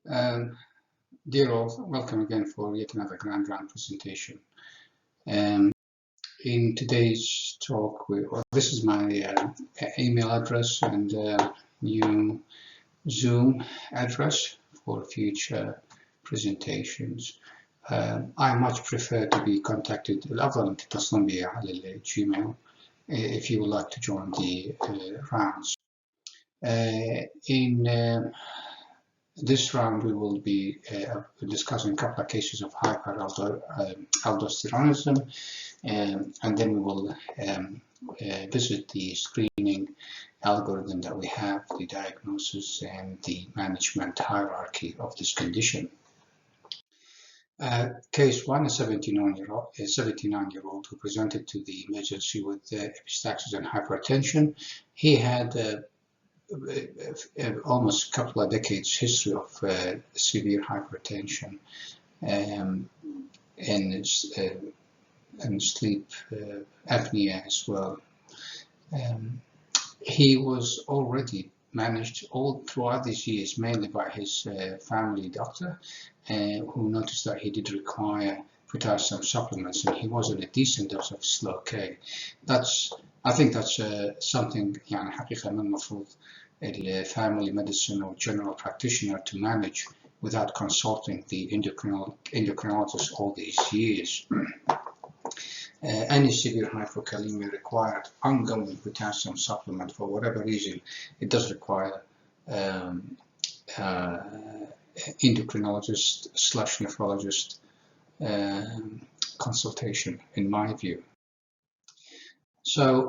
Um, Dear all, welcome again for yet another Grand Round presentation. In today's talk, this is my email address and new Zoom address for future presentations. I much prefer to be contacted الأفضل أن تتصلون بي على الجيميل if you would like to join the rounds. In this round, we will be discussing a couple of cases of hyperaldosteronism, and then we will visit the screening algorithm that we have, the diagnosis and the management hierarchy of this condition. Case 1, a 79-year-old who presented to the emergency with epistaxis and hypertension. He had almost a couple of decades history of severe hypertension and sleep apnea as well. He was already managed all throughout these years, mainly by his family doctor, who noticed that he did require potassium supplements, and he was on a decent dose of slow K. I think that's something يعني حقيقة من المفروض family medicine or general practitioner to manage without consulting the endocrinologist all these years. Any severe hypokalemia required ongoing potassium supplement for whatever reason. It does require endocrinologist/nephrologist consultation, in my view. So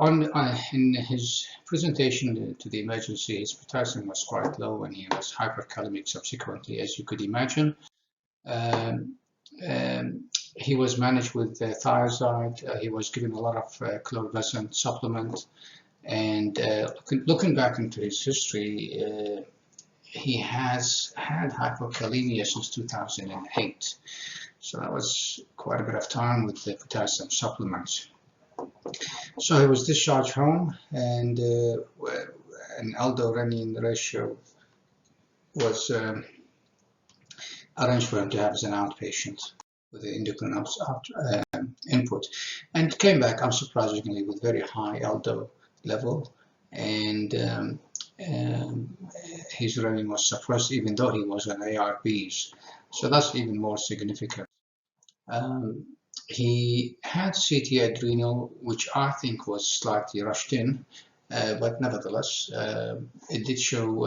in his presentation to the emergency, his potassium was quite low and he was hyperkalemic subsequently, as you could imagine. He was managed with thiazide. He was given a lot of chlorobenzene supplement, and looking back into his history, he has had hypokalemia since 2008. So that was quite a bit of time with the potassium supplements. So he was discharged home, and an aldo-renin ratio was arranged for him to have as an outpatient with the endocrine input, and came back unsurprisingly with very high aldo level, and his renin was suppressed even though he was on ARBs. So that's even more significant. He had CT adrenal, which I think was slightly rushed in, but nevertheless, it did show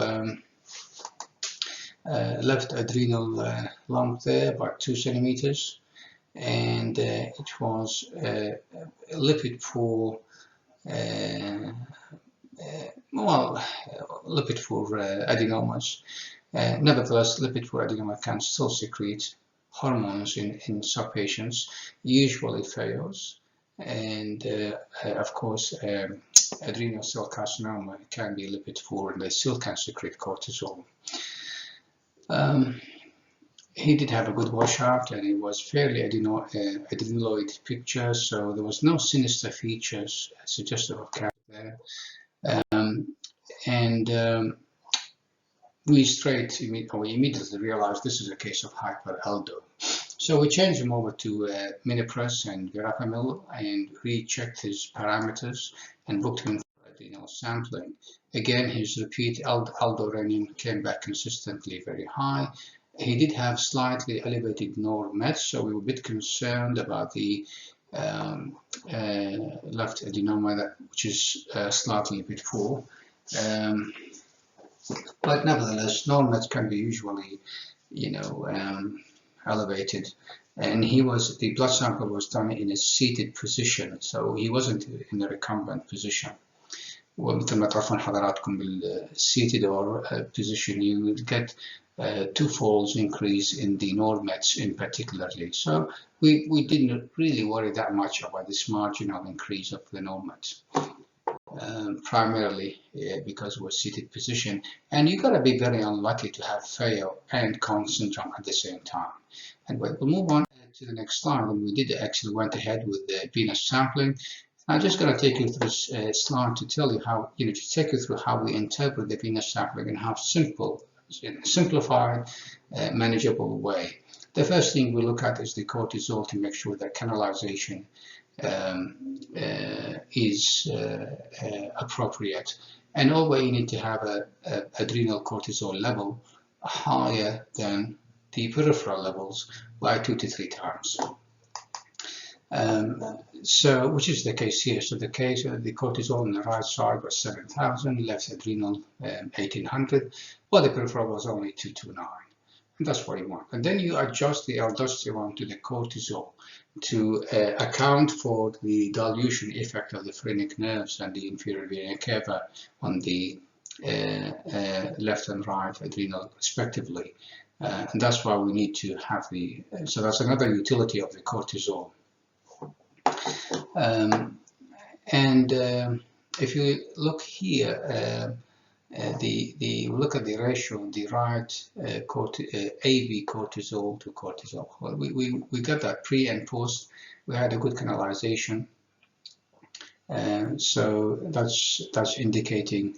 left adrenal lump there, about 2 centimeters, and it was lipid poor, lipid poor adenomas. Nevertheless, lipid poor adenoma can still secrete hormones in some patients, usually fails, and of course adrenal cell carcinoma can be lipid poor and they still can secrete cortisol. He did have a good washout and it was fairly adrenoloid picture, so there was no sinister features suggestive of cancer there. We immediately realized this is a case of hyperaldo. So we changed him over to Minipress and Verapamil and rechecked his parameters and booked him for adrenal sampling. Again, his repeat aldo-renin came back consistently very high. He did have slightly elevated normeds, so we were a bit concerned about the left adenoma, which is slightly a bit poor. But nevertheless, normeds can be usually, elevated. And the blood sample was done in a seated position, so he wasn't in a recumbent position. ومثل ما تعرفون حضراتكم بالseated or position, you will get twofold increase in the normeds in particularly. So we didn't really worry that much about this marginal increase of the normeds. Primarily because it was seated position, and you gotta be very unlucky to have fail and Cohen syndrome at the same time. And we'll move on to the next slide, and we did actually went ahead with the venous sampling. I'm just going to take you through this slide to tell you how, to take you through how we interpret the venous sampling and how simple in a simplified, manageable way. The first thing we look at is the cortisol to make sure that canalization is appropriate. And always you need to have a adrenal cortisol level higher than the peripheral levels by 2 to 3 times. So, which is the case here. So the case, the cortisol on the right side was 7,000, left adrenal 1,800, while the peripheral was only 229. And that's what you want. And then you adjust the aldosterone to the cortisol to account for the dilution effect of the phrenic nerves and the inferior vena cava on the left and right adrenal respectively. And that's why we need to have the, so that's another utility of the cortisol. If you look here, look at the ratio, the right AV cortisol to cortisol. Well, we got that pre and post. We had a good canalization, so that's indicating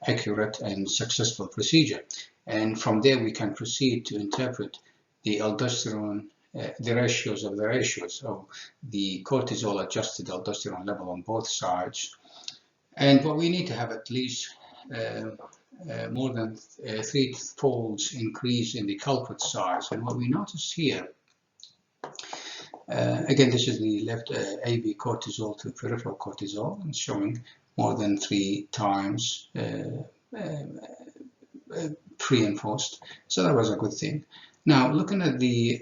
accurate and successful procedure. And from there we can proceed to interpret the aldosterone. The ratios of the cortisol adjusted aldosterone level on both sides. And what we need to have at least more than 3-fold increase in the culprit size. And what we notice here, again, this is the left AV cortisol to peripheral cortisol, and showing more than 3 times pre and post. So that was a good thing. Now, looking at the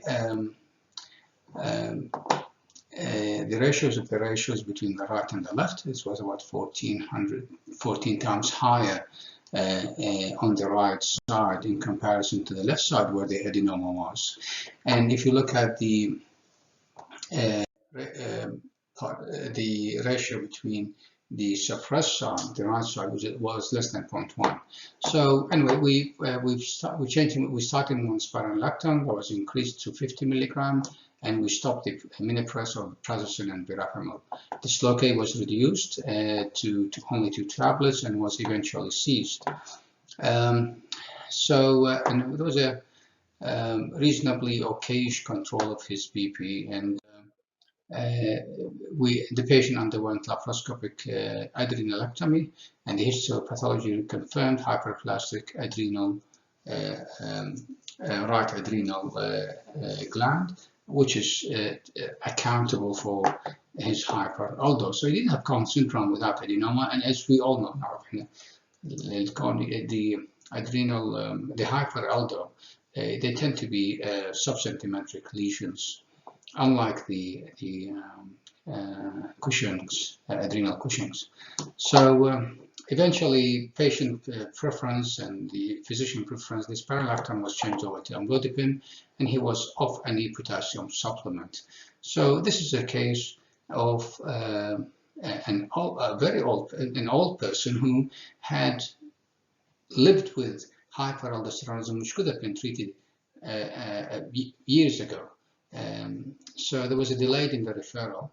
ratios of the ratios between the right and the left, this was about 14 times higher on the right side in comparison to the left side where the adenoma was. And if you look at the ratio between the suppressed side, the right side, was less than 0.1. So anyway, we started on spironolactone that was increased to 50 milligram, and we stopped the minipress, prazosin, and verapamil. The Slocate was reduced to only 2 tablets and was eventually ceased. And there was a reasonably okayish control of his BP, and the patient underwent laparoscopic adrenalectomy, and the histopathology confirmed hyperplastic adrenal right adrenal gland, which is accountable for his hyperaldo. So he didn't have Cohen syndrome without adenoma, and as we all know now, the adrenal, the hyperaldo, they tend to be subcentimetric lesions, unlike the Cushing's, adrenal Cushing's. So eventually, patient preference and the physician preference, this spironolactone was changed over to amlodipine, and he was off any potassium supplement. So this is a case of an old person who had lived with hyperaldosteronism, which could have been treated years ago. So there was a delay in the referral,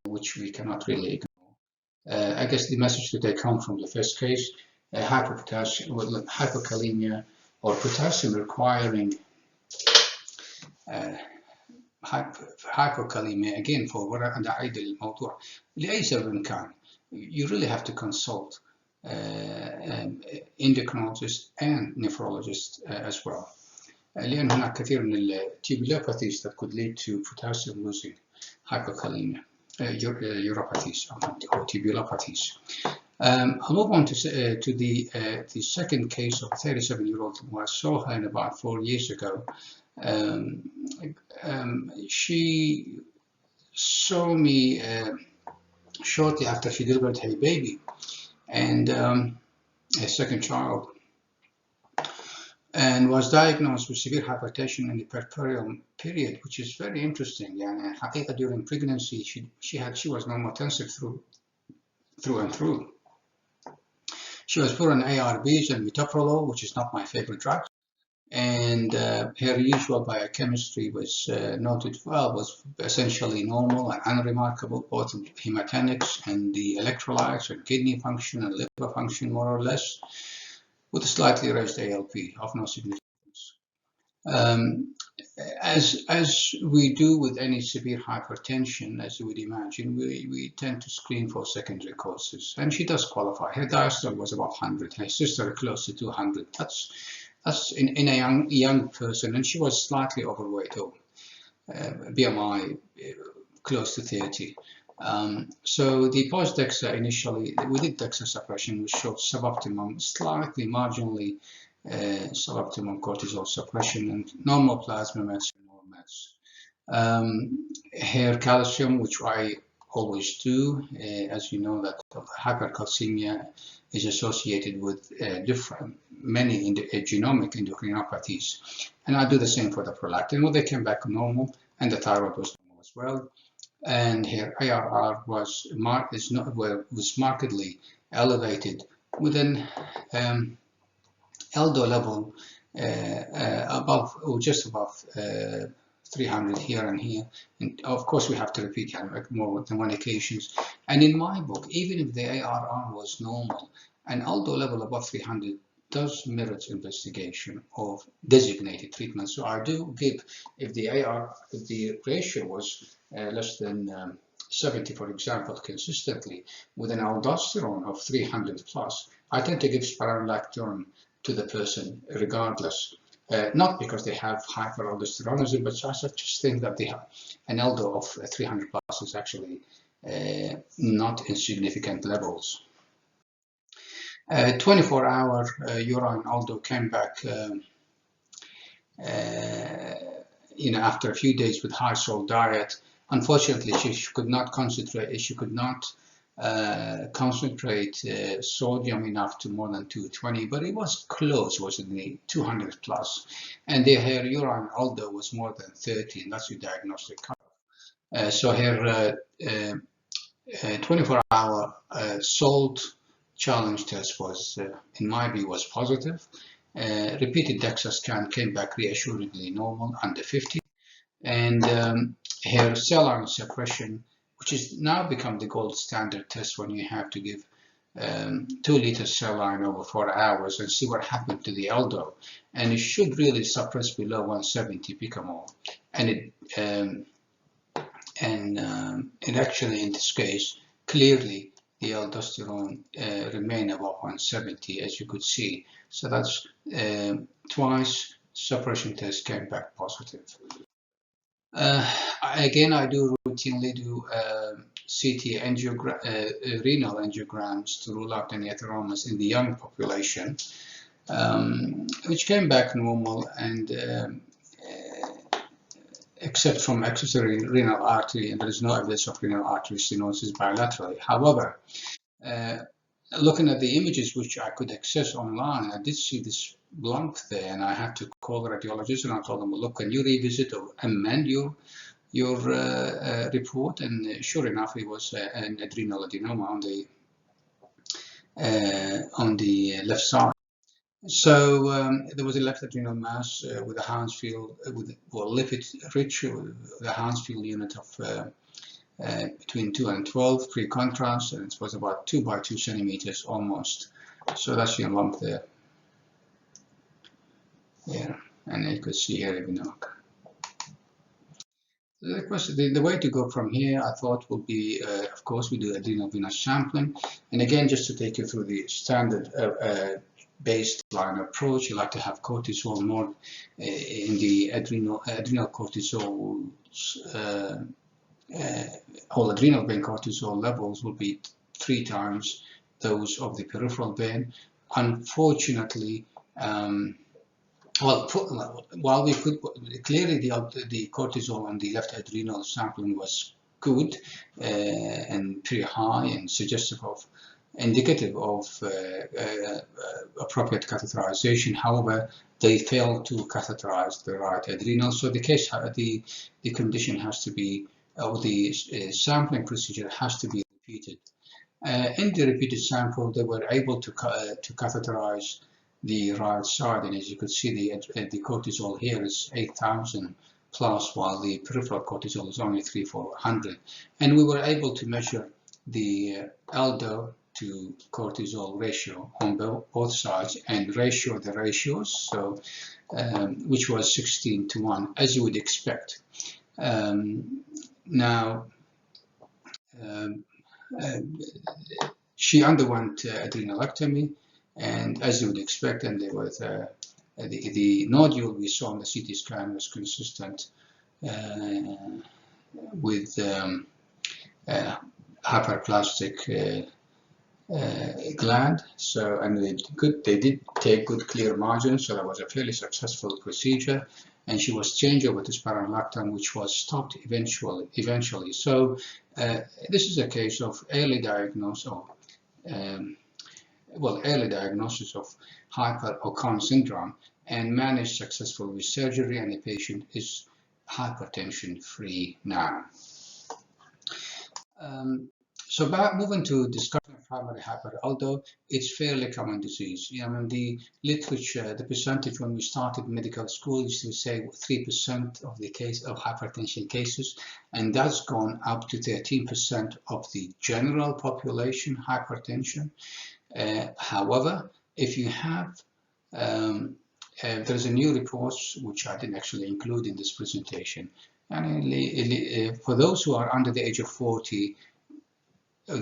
which we cannot really ignore. I guess the message to take home from the first case, hypokalemia or potassium requiring hypokalemia, again, for وراء نعيد الموضوع لأي سبب كان, you really have to consult endocrinologist and nephrologist as well. لأن هناك كثير من tubulopaths that could lead to potassium losing hypokalemia, uropathies or tubulopathies. I'll move on to the second case of a 37-year-old who I saw her about 4 years ago. She saw me shortly after she delivered her baby and a second child, and was diagnosed with severe hypertension in the puerperial period, which is very interesting. And during pregnancy, she was normotensive through and through. She was put on ARBs and metoprolol, which is not my favorite drug. And her usual biochemistry was noted well, was essentially normal and unremarkable, both hematinics and the electrolytes and kidney function and liver function, more or less. with a slightly raised ALP of no significance. As we do with any severe hypertension, as you would imagine, we tend to screen for secondary causes. And she does qualify. Her diastole was about 100, her sister close to 200. That's in a young person, and she was slightly overweight, or BMI close to 30. So the post-DEXA initially, we did DEXA suppression, which showed suboptimum, slightly marginally suboptimum cortisol suppression and normal plasma mets and normal mets. Hair calcium, which I always do, as you know, that hypercalcemia is associated with many genomic endocrinopathies, and I do the same for the prolactin. Well, they came back normal, and the thyroid was normal as well. And her ARR was markedly elevated with an Aldo level above, or just above 300 here and here. And of course, we have to repeat more than one occasions. And in my book, even if the ARR was normal, an Aldo level above 300 does merit investigation of designated treatment. So I do give, if the ratio was less than 70, for example, consistently with an aldosterone of 300 plus, I tend to give spironolactone to the person regardless. Not because they have hyperaldosteronism, but I just think that they have an Aldo of 300 plus is actually not in significant levels. 24-hour urine Aldo came back after a few days with high salt diet. Unfortunately, she could not concentrate. She could not concentrate sodium enough to more than 220, but it was close. It was in the 200 plus, and her urine Aldo was more than 30, and that's your diagnostic cutoff. So her 24-hour salt challenge test was, in my view, was positive. Repeated DEXA scan came back reassuringly normal, under 50, and her saline suppression, which has now become the gold standard test when you have to give 2 liters saline over 4 hours and see what happened to the Aldo, and it should really suppress below 170 picomole, and it actually, in this case, clearly the aldosterone remained above 170, as you could see. So that's twice suppression test came back positive. Again, I do routinely do CT renal angiograms to rule out any atheromas in the young population, which came back normal, and except from accessory renal artery, and there is no evidence of renal artery stenosis bilaterally. However, looking at the images which I could access online, I did see this lump there, and I had to call the radiologist, and I told them, well, look, can you revisit or amend your report? And sure enough, it was an adrenal adenoma on the left side. So there was a left adrenal mass with a Hounsfield, lipid-rich, the Hounsfield unit of between 2 and 12 pre-contrast, and it was about 2 by 2 centimeters almost. So that's your lump there. Yeah, and you could see here even now. The way to go from here, I thought, would be, of course, we do adrenal venous sampling, and again, just to take you through the standard baseline approach, you like to have cortisol more in the adrenal cortisol. All adrenal vein cortisol levels will be 3 times those of the peripheral vein. Unfortunately, while we could clearly the cortisol on the left adrenal sampling was good and pretty high and indicative of appropriate catheterization. However, they failed to catheterize the right adrenal, so the condition has to be, or the sampling procedure has to be repeated. In the repeated sample, they were able to catheterize the right side, and as you could see, the cortisol here is 8,000 plus, while the peripheral cortisol is only 300-400, and we were able to measure the Aldo to cortisol ratio on both sides and ratio the ratios, so which was 16:1, as you would expect. Now, she underwent adrenalectomy, and as you would expect, and there was the nodule we saw on the CT scan was consistent with hyperplastic gland. So, and they did take good clear margins, so that was a fairly successful procedure. And she was changed over to spironolactone, which was stopped eventually. So this is a case of early diagnosis of early diagnosis of Hyper-Ocon syndrome, and managed successfully with surgery, and the patient is hypertension free now. So moving to discussion of primary hyperaldo, it's fairly common disease. I mean, the literature, the percentage when we started medical school used to say 3% of the case of hypertension cases, and that's gone up to 13% of the general population hypertension. However, if you have, there's a new report which I didn't actually include in this presentation, and for those who are under the age of 40,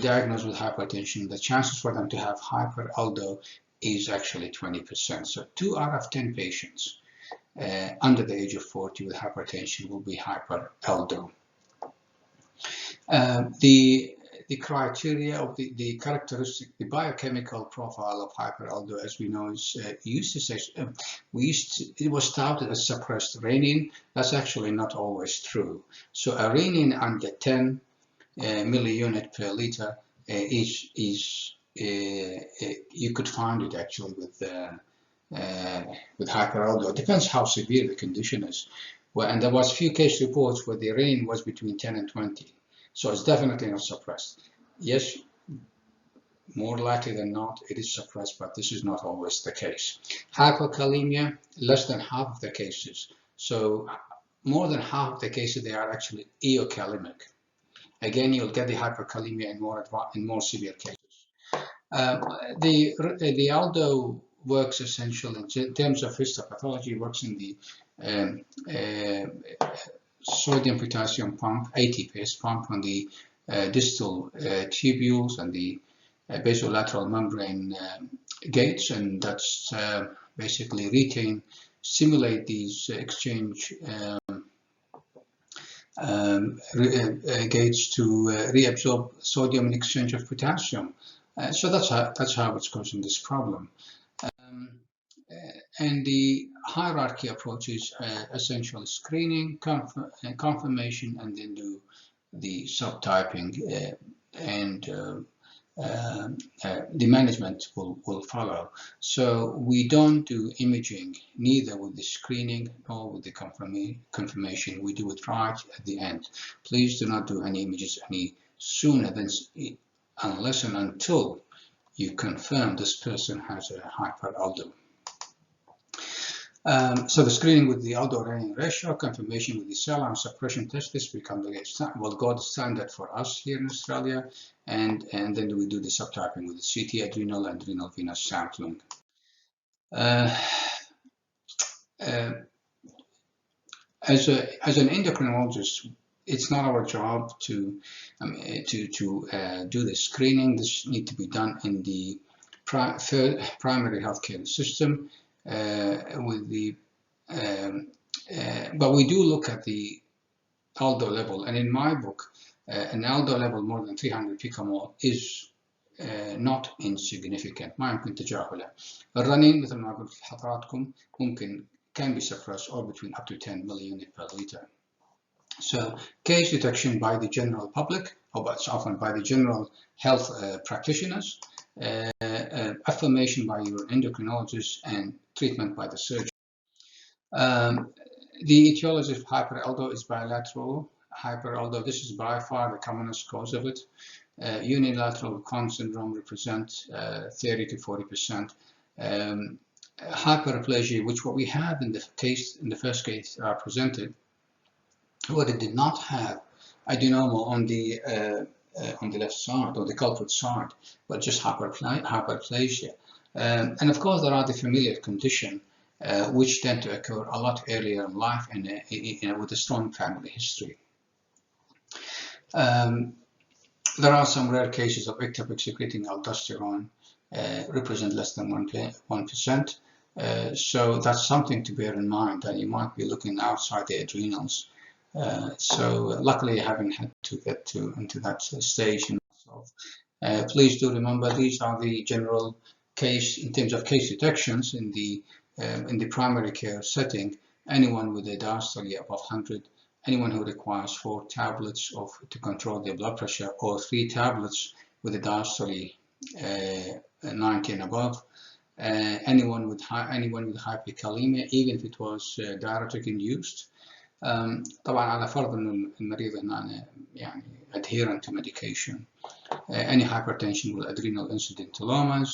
diagnosed with hypertension, the chances for them to have hyperaldo is actually 20%. So 2 out of 10 patients under the age of 40 with hypertension will be hyperaldo. The criteria of the characteristic, the biochemical profile of hyperaldo, as we know, is it was touted as suppressed renin. That's actually not always true. So a renin under 10 milliunit per liter you could find it actually with hyperaldo. It depends how severe the condition is. And there was few case reports where the renin was between 10 and 20. So it's definitely not suppressed. Yes, more likely than not, it is suppressed, but this is not always the case. Hypokalemia, less than half of the cases. So more than half of the cases, they are actually eokalemic. Again, you'll get the hyperkalemia in more severe cases. The aldo works essentially in terms of histopathology, works in the sodium-potassium pump, ATPase pump on the distal tubules and the basolateral membrane gates, and that's basically stimulate these exchange gates to reabsorb sodium in exchange of potassium. So that's how it's causing this problem. And the hierarchy approach is essentially screening, confirmation, and then do the subtyping, and the management will follow. So we don't do imaging neither with the screening nor with the confirmation. We do it right at the end. Please do not do any images any sooner than unless and until you confirm this person has a hyperaldo. So the screening with the aldo-renin ratio, confirmation with the cell arm suppression test, this becomes the gold standard for us here in Australia, and then we do the subtyping with the CT adrenal and renal venous sampling. As an endocrinologist, it's not our job to do the screening. This needs to be done in the primary healthcare system. But we do look at the aldo level, and in my book, an aldo level more than 300 picomole is not insignificant. ما يمكن تجاهله. الرنين مثل ما قلت لحضراتكم ممكن can be suppressed or between up to 10 milliunit per liter. So case detection by the general public, or often by the general health practitioners, affirmation by your endocrinologist, and treatment by the surgeon. The etiology of hyperaldo is bilateral hyperaldo. This is by far the commonest cause of it. Unilateral Ocon syndrome represents 30 to 40%. Hyperplasia, which what we have in the first case presented, what it did not have adenoma on the on the left side or the culprit side, but just hyperplasia. And of course, there are the familial condition, which tend to occur a lot earlier in life and with a strong family history. There are some rare cases of ectopic secreting aldosterone, represent less than 1%. So that's something to bear in mind, that you might be looking outside the adrenals. So luckily I haven't had to get into that stage myself. Please do remember, these are the general case in terms of case detections in the primary care setting. Anyone with a diastole above 100, anyone who requires 4 tablets to control their blood pressure, or 3 tablets with a diastole 90 and above, anyone with hyperkalemia, even if it was diuretic induced. طبعا على فرض انه المريض هنا يعني adherent to medication. Any hypertension with adrenal incidentallomas,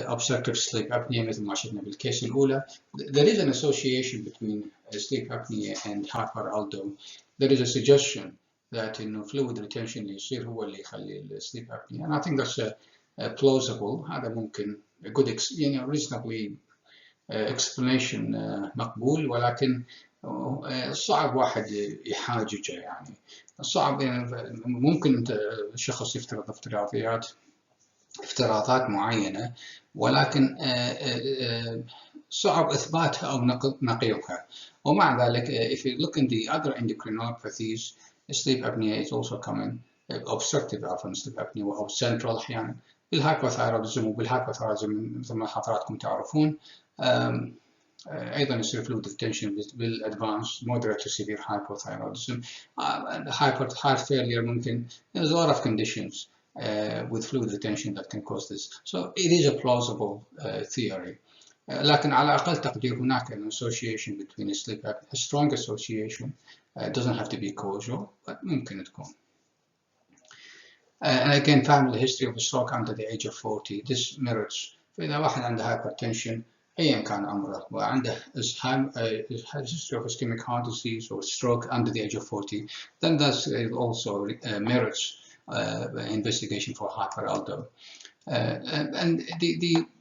obstructive sleep apnea مثل ما شفنا بالكيس الأولى. There is an association between sleep apnea and hyperaldo. There is a suggestion that fluid retention اللي يصير هو اللي يخلي sleep apnea, and I think that's plausible. هذا ممكن a good reasonably explanation مقبول, ولكن صعب واحد يحاججه. يعني صعب، ممكن انت الشخص يفترض افتراضات معينة، ولكن صعب إثباتها أو نقيضها. ومع ذلك if you look in the other endocrinopathies, sleep apnea is also common, obstructive sleep apnea أو central أحيانا، بالهايبوثايرودزم وبالهايبوثايرودزم مثل ما حضراتكم تعرفون. أيضا يصير fluid retention بالadvanced moderate to severe hypothyroidism, heart failure ممكن. There's a lot of conditions with fluid retention that can cause this. So it is a plausible theory. لكن على أقل تقدير هناك an association between sleep apnea, a strong association. Doesn't have to be causal, but ممكن تكون. And again, family history of a stroke under the age of 40. This mirrors. فإذا واحد عنده hypertension أيا كان عمره وعنده history of ischemic heart disease or stroke under the age of 40, then that's also merits investigation for hyperaldo. And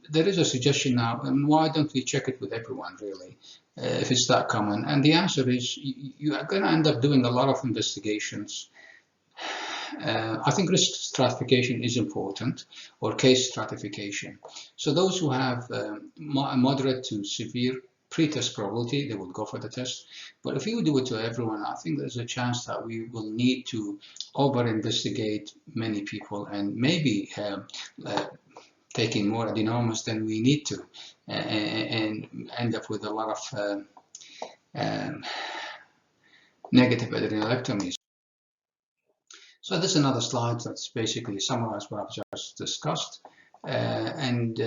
there is a suggestion now, and why don't we check it with everyone really, if it's that common? And the answer is you are going to end up doing a lot of investigations. I think risk stratification is important, or case stratification. So those who have moderate to severe pre-test probability, they will go for the test. But if you do it to everyone, I think there's a chance that we will need to over-investigate many people, and maybe taking more adenomas than we need to, and end up with a lot of negative adrenalectomies. So this is another slide that's basically summarized what I've just discussed. And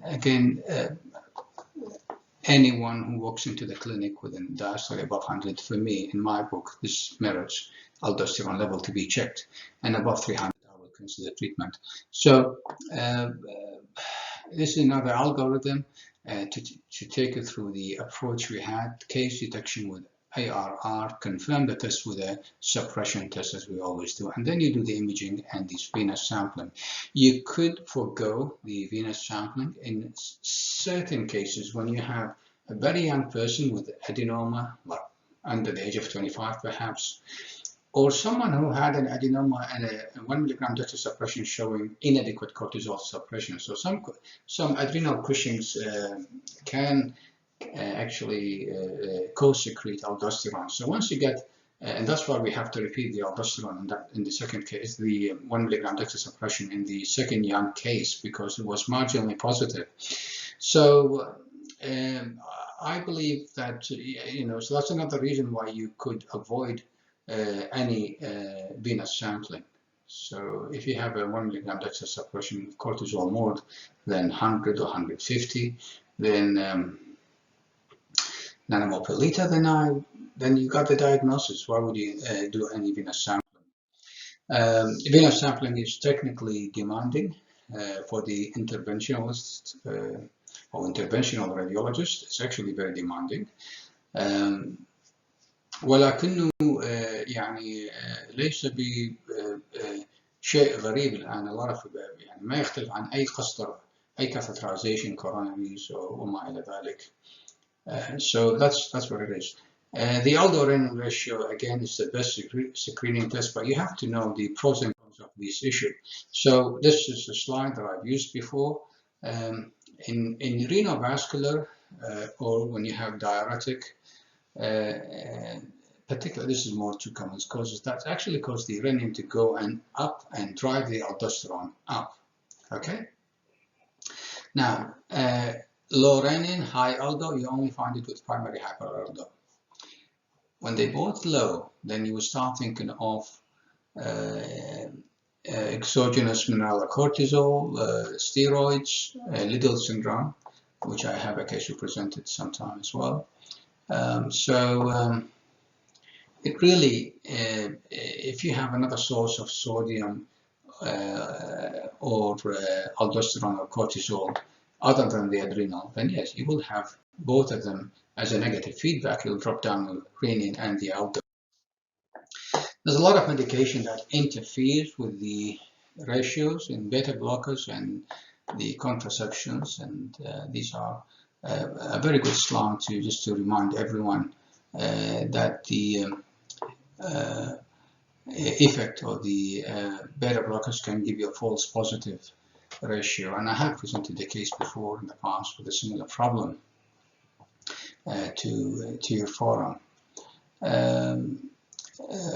again, anyone who walks into the clinic with a diastole above 100, for me, in my book, this merits aldosterone level to be checked, and above 300, I will consider treatment. So this is another algorithm to take you through the approach we had: case detection with ARR, confirm the test with a suppression test, as we always do, and then you do the imaging and this venous sampling. You could forego the venous sampling in certain cases when you have a very young person with adenoma, like under the age of 25 perhaps, or someone who had an adenoma and a 1 milligram dextrosuppression showing inadequate cortisol suppression. So some adrenal Cushing's can actually co-secrete aldosterone. So once you get, and that's why we have to repeat the aldosterone in the second case, the 1 milligram dextrosuppression in the second young case, because it was marginally positive. So I believe that, so that's another reason why you could avoid any venous sampling. So if you have a 1 milligram dextrosuppression with cortisol more than 100 or 150, then nanomole per liter, then you got the diagnosis. Why would you do any venous sampling? Venous sampling is technically demanding for the interventionalist or interventional radiologist. It's actually very demanding. ولكنه يعني ليس بشيء غريب الآن. الله يعني ما يختلف عن أي قسطرة، أي catheterization coronaries وما إلى ذلك. So that's what it is. The aldo-renin ratio, again, is the best screening test, but you have to know the pros and cons of this issue. So this is a slide that I've used before. In renovascular, or when you have diuretic, particularly, this is more two common causes that actually cause the renin to go up and drive the aldosterone up. Okay. Now, low renin, high aldo, you only find it with primary hyperaldo. When they both low, then you will start thinking of exogenous mineralocortisol, steroids, Liddle syndrome, which I have a case presented sometime as well. It really, if you have another source of sodium or aldosterone or cortisol other than the adrenal, then yes, you will have both of them as a negative feedback. You'll drop down the renin and the aldo. There's a lot of medication that interferes with the ratios in beta blockers and the contraceptions, and these are a very good slide just to remind everyone that the effect of the beta blockers can give you a false positive ratio, and I have presented the case before in the past with a similar problem to your forum.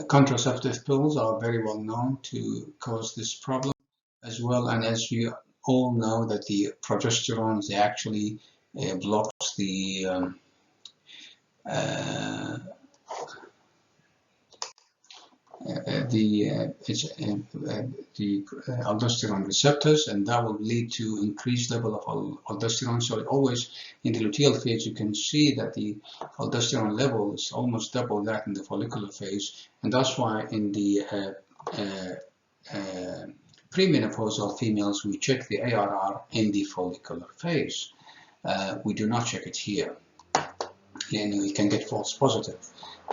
Contraceptive pills are very well known to cause this problem as well, and as you all know that the progesterone actually blocks the aldosterone receptors, and that will lead to increased level of aldosterone. So always in the luteal phase, you can see that the aldosterone level is almost double that in the follicular phase, and that's why in the premenopausal females, we check the ARR in the follicular phase. We do not check it here, and we can get false positive.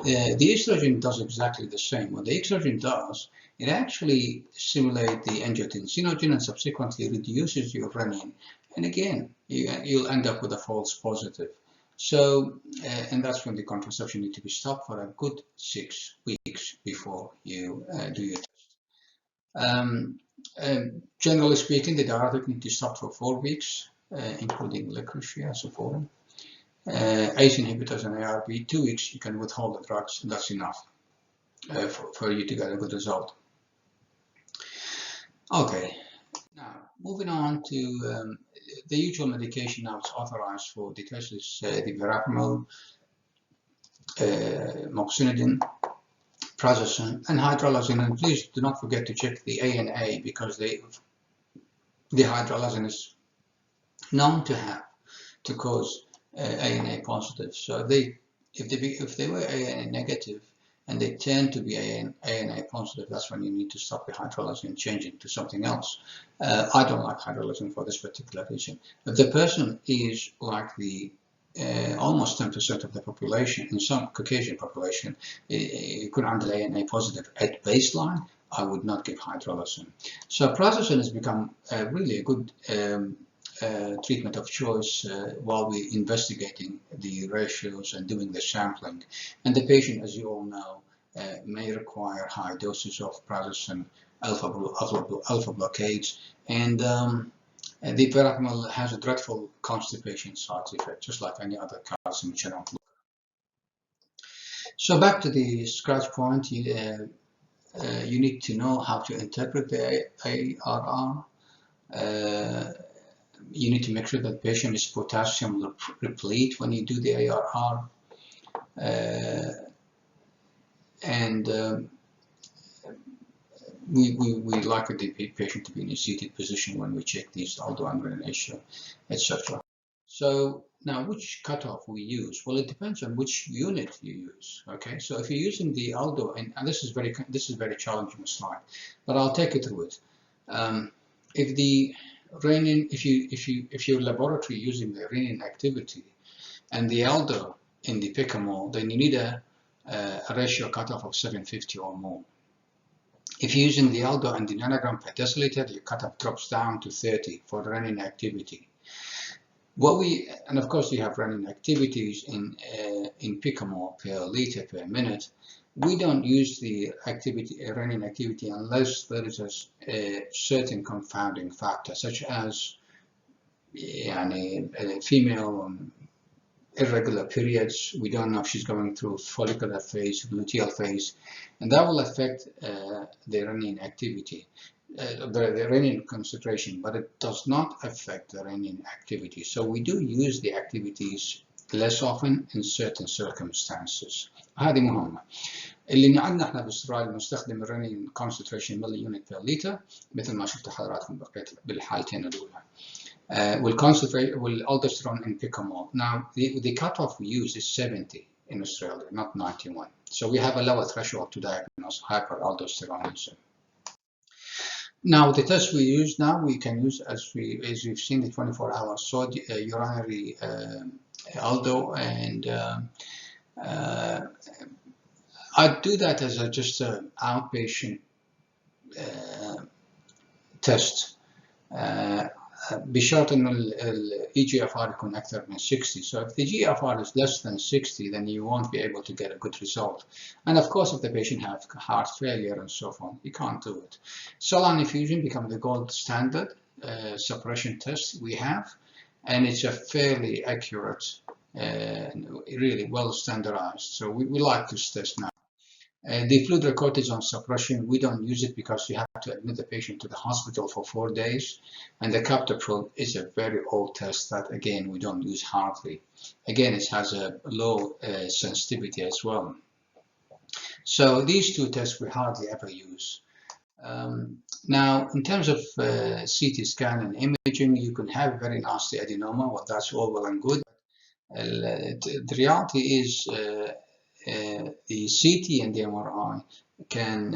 The estrogen does exactly the same. What the estrogen does, it actually stimulates the angiotensinogen and subsequently reduces your renin. And again, you'll end up with a false positive. So, and that's when the contraception needs to be stopped for a good 6 weeks before you do your test. Generally speaking, the diuretic needs to stop for 4 weeks, including licorice as a form. ACE inhibitors and ARB, 2 weeks you can withhold the drugs, and that's enough for you to get a good result. Okay, now moving on to the usual medication now is authorized for the test is the verapamil, moxonidine, prazosin, and hydralazine. And please do not forget to check the ANA, because the hydralazine is known to cause ANA positive. So if they were ANA negative and they tend to be ANA positive, that's when you need to stop the hydralazine and change it to something else. I don't like hydralazine for this particular reason. If the person is like the almost 10% of the population, in some Caucasian population, you could handle ANA positive at baseline, I would not give hydralazine. So prazosin has become really a good treatment of choice while we're investigating the ratios and doing the sampling. And the patient, as you all know, may require high doses of prazosin, alpha blockades, and the verapamil has a dreadful constipation side effect, just like any other calcium channel blocker. So back to the scratch point, you need to know how to interpret the ARR. You need to make sure that the patient is potassium replete when you do the ARR. We like the patient to be in a seated position when we check these aldo and renin ratio, etc. So now, which cutoff we use? Well, it depends on which unit you use. Okay, so if you're using the aldo, and this is very challenging slide, but I'll take you through it. If the renin, if your laboratory using the renin activity and the aldo in the picamole, then you need a a ratio cutoff of 750 or more. If you're using the Aldo and the nanogram per deciliter, your cutoff drops down to 30 for renin activity. And of course, you have renin activities in picomole per liter per minute. We don't use the renin activity unless there is a certain confounding factor, such as a female irregular periods. We don't know if she's going through follicular phase, luteal phase, and that will affect the renin activity, the renin concentration, but it does not affect the renin activity. So we do use the activities less often in certain circumstances. هذه مهمة. اللي عندنا احنا باستراليا بنستخدم الرنين concentration ملي يونت per liter مثل ما شفتوا حضراتكم بقيت بالحالتين الأولى. Aldosterone in picomole. Now, the cutoff we use is 70 in Australia, not 91. So we have a lower threshold to diagnose hyperaldosteronism. Now, the test we use now, we can use, as we've seen, the 24-hour urinary aldo, and I do that as just an outpatient test. بشرط انه ال EGFR يكون اكثر من 60. So if the GFR is less than 60, then you won't be able to get a good result. And of course, if the patient has heart failure and so on, you can't do it. Saline infusion becomes the gold standard suppression test we have, and it's a fairly accurate, really well standardized. So we like this test now. The fludrocortisone suppression, we don't use it because you have to admit the patient to the hospital for 4 days. And the captopril is a very old test that, again, we don't use hardly. Again, it has a low sensitivity as well. So these two tests we hardly ever use. Now, in terms of CT scan and imaging, you can have very nasty adenoma. Well, that's all well and good. The reality is the CT and the MRI can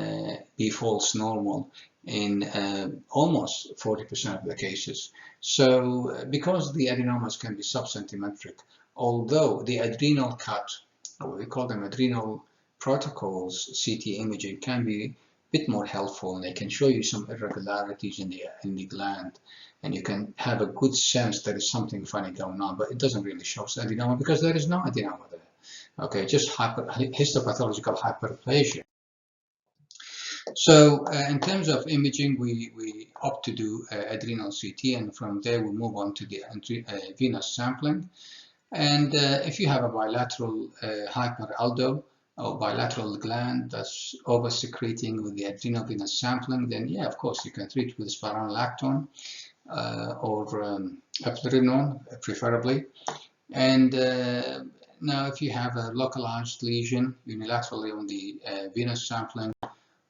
be false normal in almost 40% of the cases. So because the adenomas can be subcentimetric, although the adrenal cut, or we call them adrenal protocols, CT imaging can be a bit more helpful, and they can show you some irregularities in the gland, and you can have a good sense there is something funny going on, but it doesn't really show adenoma because there is no adenoma there. Okay, just histopathological hyperplasia. So in terms of imaging, we opt to do adrenal CT, and from there we move on to the venous sampling. And if you have a bilateral hyperaldo or bilateral gland that's over-secreting with the adrenal venous sampling, then yeah, of course, you can treat with spironolactone or eplerenone, preferably. And now, if you have a localized lesion unilaterally on the venous sampling,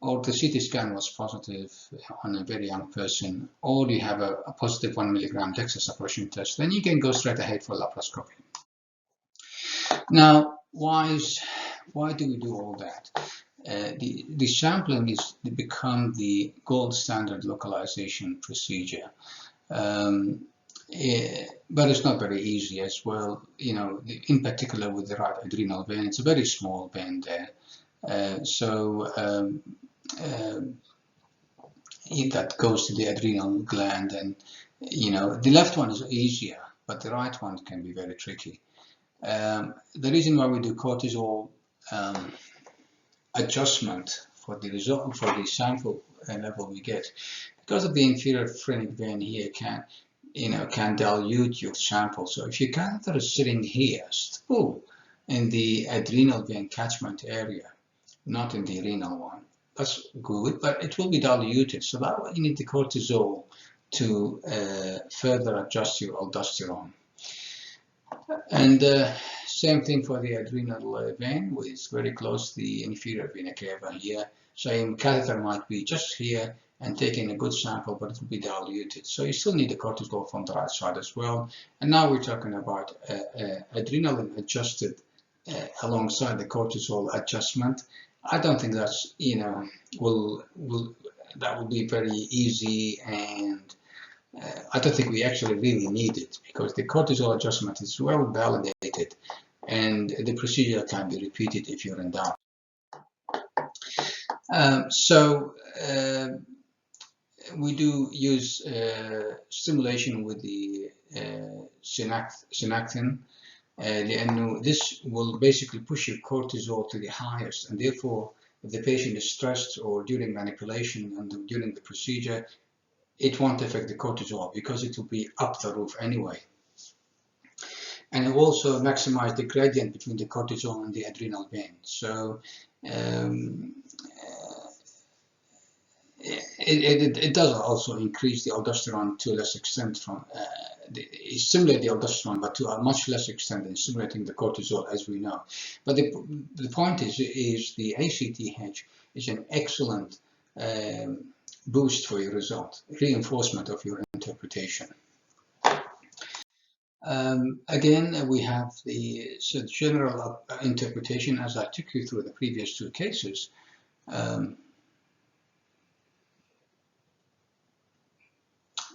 or the CT scan was positive on a very young person, or you have a positive 1 milligram DEXA suppression test, then you can go straight ahead for laparoscopy. Now, why do we do all that? The sampling is become the gold standard localization procedure. But it's not very easy as well, you know, in particular with the right adrenal vein. It's a very small vein there. That goes to the adrenal gland, and, you know, the left one is easier, but the right one can be very tricky. The reason why we do cortisol adjustment for the result, for the sample level we get, because of the inferior phrenic vein here can dilute your sample. So if your catheter is sitting here, still in the adrenal vein catchment area, not in the renal one, that's good, but it will be diluted. So that's why you need the cortisol to further adjust your aldosterone. And same thing for the adrenal vein, which is very close to the inferior vena cava here. So your catheter might be just here and taking a good sample, but it will be diluted. So you still need the cortisol from the right side as well. And now we're talking about adrenaline adjusted alongside the cortisol adjustment. I don't think that's, you know, that will be very easy, and I don't think we actually really need it, because the cortisol adjustment is well validated and the procedure can be repeated if you're in doubt. We do use stimulation with the synactin, لأنه this will basically push your cortisol to the highest, and therefore if the patient is stressed or during manipulation and during the procedure, it won't affect the cortisol because it will be up the roof anyway. And it will also maximize the gradient between the cortisol and the adrenal vein. So it does also increase the aldosterone to a less extent from stimulate the aldosterone, but to a much less extent than stimulating the cortisol, as we know. But the point is the ACTH is an excellent boost for your result, reinforcement of your interpretation. Again, we have the general interpretation, as I took you through the previous two cases.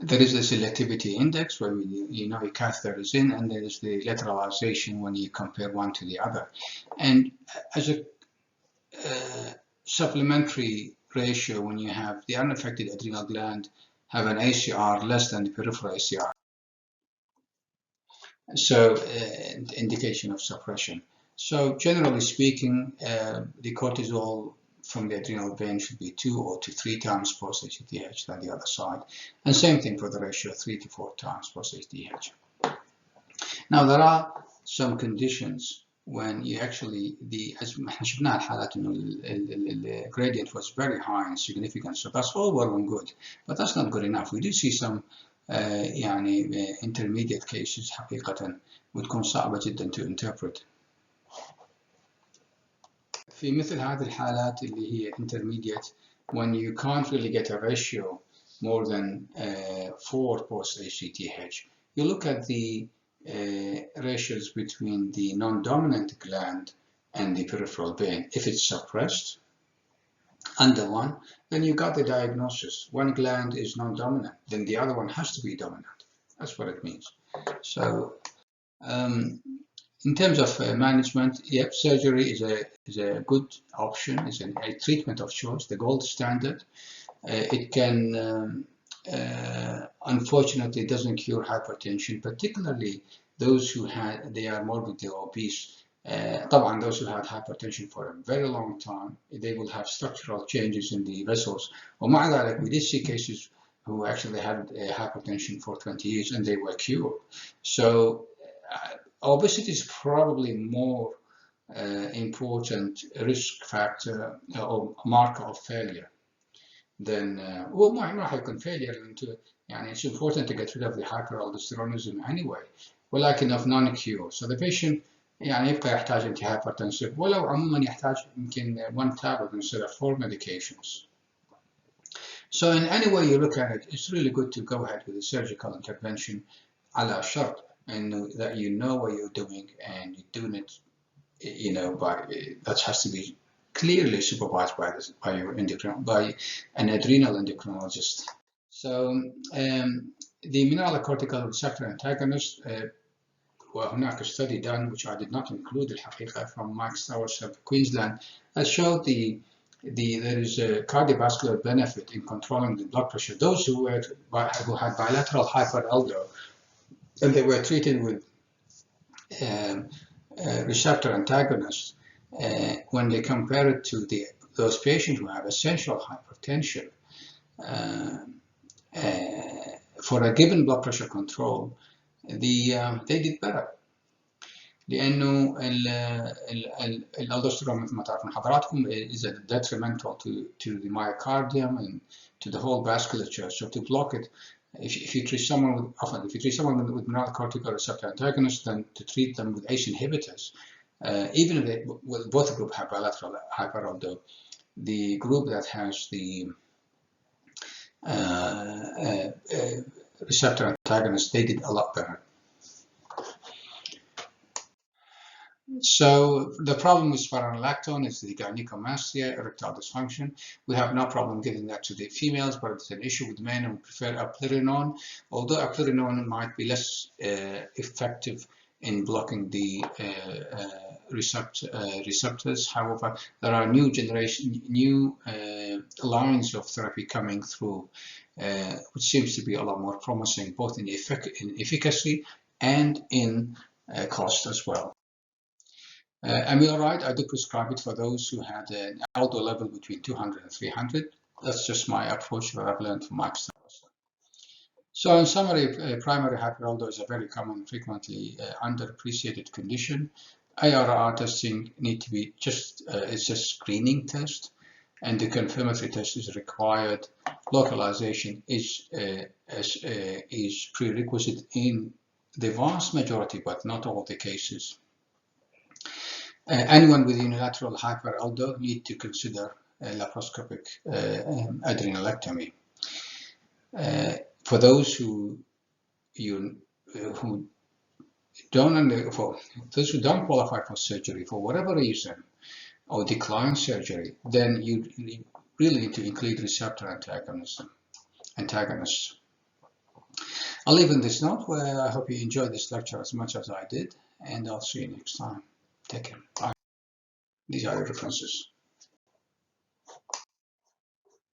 There is a selectivity index where you know your catheter is in, and there is the lateralization when you compare one to the other. And as a supplementary ratio, when you have the unaffected adrenal gland have an ACR less than the peripheral ACR, so indication of suppression. So generally speaking, the cortisol from the adrenal vein should be 2 or to 3 times post ACTH than the other side, and same thing for the ratio, 3 to 4 times post ACTH. Now there are some conditions when you actually as شفنا الحالات إنه the gradient was very high and significant, so that's all well and good, but that's not good enough. We do see some يعني intermediate cases حقيقة بتكون صعبة جدا to interpret. في مثل هذه الحالات اللي هي intermediate, when you can't really get a ratio more than 4 post ACTH, you look at the ratios between the non-dominant gland and the peripheral vein. If it's suppressed under 1, then you got the diagnosis. One gland is non-dominant, then the other one has to be dominant. That's what it means. So in terms of management, yep, surgery is a good option. It's a treatment of choice, the gold standard. It can unfortunately doesn't cure hypertension, particularly those who they are morbidly obese. طبعا those who had hypertension for a very long time, they will have structural changes in the vessels. ومع ذلك, we did see cases who actually had hypertension for 20 years and they were cured. So obesity is probably more important risk factor or marker of failure than ما راح يكون failure into يعني it's important to get rid of the hyperaldosteronism anyway, ولكن of non-cure. So the patient يعني يبقى يحتاج anti hypertensive ولو عموما يحتاج يمكن 1 tablet instead of 4 medications. So in any way you look at it, it's really good to go ahead with a surgical intervention على شرط and that you know what you're doing and you're doing it, you know, that has to be clearly supervised by an adrenal endocrinologist. So the mineralocortical receptor antagonist, وهناك study done which I did not include الحقيقة from Mike Stowers of Queensland that showed there is a cardiovascular benefit in controlling the blood pressure. Those who had bilateral hyperaldo and they were treated with receptor antagonists, when they compare it to those patients who have essential hypertension for a given blood pressure control, they did better. لأنه الالدوستيرون مثل ما تعرفون حضراتكم is detrimental to the myocardium and to the whole vasculature. So to block it, if you treat someone with mineralocortical receptor antagonists, then to treat them with ACE inhibitors, even if both groups have bilateral hyperaldo, the group that has the receptor antagonist, they did a lot better. So the problem with spironolactone is the gynecomastia, erectile dysfunction. We have no problem giving that to the females, but it's an issue with men who prefer allopurinol, although allopurinol might be less effective in blocking the receptors. However, there are new lines of therapy coming through, which seems to be a lot more promising, both in efficacy and in cost as well. Amiloride, I do prescribe it for those who had an aldo level between 200 and 300. That's just my approach that I've learned from my studies. So in summary, primary hyperaldo is a very common, frequently underappreciated condition. ARR testing need to be it's a screening test, and the confirmatory test is required. Localization is prerequisite in the vast majority, but not all the cases. Anyone with unilateral hyperaldo need to consider laparoscopic adrenalectomy. For those who don't qualify for surgery for whatever reason, or decline surgery, then you really need to include receptor antagonists. I'll leave on this note where I hope you enjoyed this lecture as much as I did, and I'll see you next time. Take care. Bye. These are the references.